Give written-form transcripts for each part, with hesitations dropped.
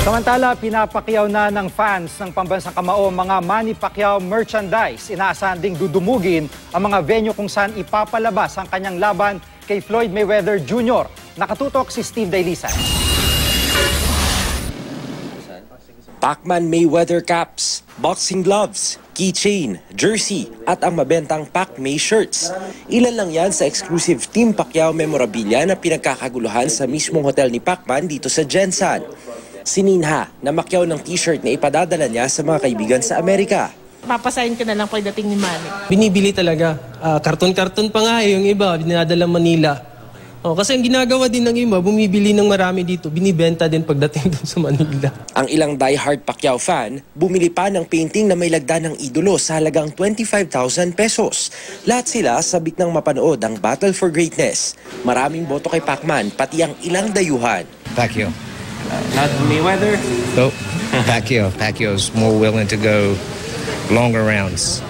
Samantala, pinapakyaw na ng fans ng pambansang kamao mga Manny Pacquiao merchandise. Inaasahan ding dudumugin ang mga venue kung saan ipapalabas ang kanyang laban kay Floyd Mayweather Jr. Nakatutok si Steve Dailisan. Pacman Mayweather caps, boxing gloves, keychain, jersey at ang mabentang Pac-May shirts. Ilan lang yan sa exclusive Team Pacquiao memorabilia na pinagkakaguluhan sa mismong hotel ni Pacman dito sa Gensan. Sininha na Pacquiao ng t-shirt na ipadadala niya sa mga kaibigan sa Amerika. Papasahin ko na lang pagdating ni Manny. Binibili talaga. Karton-karton pa nga yung iba, dinadala Manila. Kasi ang ginagawa din ng iba, bumibili ng marami dito, binibenta din pagdating dun sa Manila. Ang ilang die-hard Pacquiao fan, bumili pa ng painting na may lagda ng idolo sa halagang 25,000 pesos. Lahat sila sabik ng mapanood ang Battle for Greatness. Maraming boto kay Pacman, pati ang ilang dayuhan. Pacquiao. Not Mayweather? Nope. Pacquiao. Pacquiao's more willing to go longer rounds.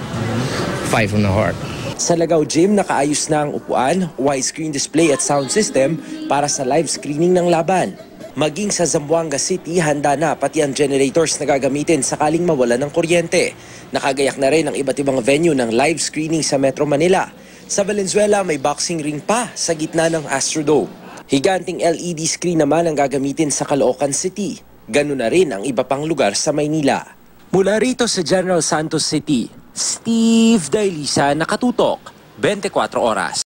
Fight from the heart. Sa Lagaw Gym, nakaayos na ang upuan, widescreen display at sound system para sa live screening ng laban. Maging sa Zamboanga City, handa na pati ang generators na gagamitin sakaling mawala ng kuryente. Nakagayak na rin ang iba't ibang venue ng live screening sa Metro Manila. Sa Valenzuela, may boxing ring pa sa gitna ng Astrodome. Higanting LED screen naman ang gagamitin sa Caloocan City. Ganun na rin ang iba pang lugar sa Maynila. Mula rito sa General Santos City, Steve Dailisa, Nakatutok, 24 Oras.